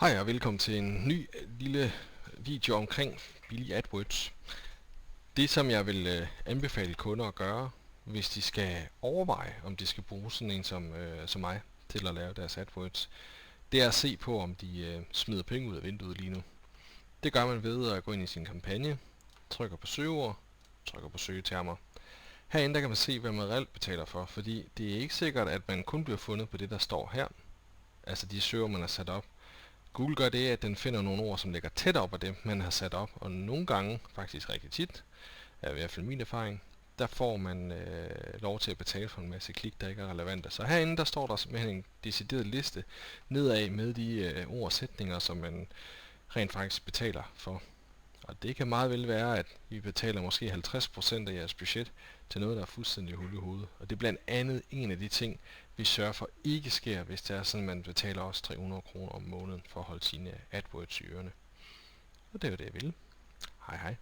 Hej og velkommen til en ny lille video omkring billig AdWords. Det som jeg vil anbefale kunder at gøre, hvis de skal overveje om de skal bruge sådan en som mig til at lave deres AdWords, det er at se på om de smider penge ud af vinduet lige nu. Det gør man ved at gå ind i sin kampagne, trykker på søgeord, trykker på søgetermer. Herinde der kan man se hvad man reelt betaler for, fordi det er ikke sikkert at man kun bliver fundet på det der står her, altså de søgeord man har sat op. Google gør det, at den finder nogle ord, som ligger tæt op af det, man har sat op, og nogle gange, faktisk rigtig tit, er i hvert fald min erfaring, der får man lov til at betale for en masse klik, der ikke er relevante. Så herinde, der står der simpelthen en decideret liste nedad med de ord og sætninger, som man rent faktisk betaler for. Og det kan meget vel være, at vi betaler måske 50% af jeres budget til noget, der er fuldstændig hul i hovedet. Og det er blandt andet en af de ting, vi sørger for ikke sker, hvis det er sådan, at man betaler også 300 kroner om måneden for at holde sine AdWords i ørene. Og det er jo det, jeg vil. Hej hej.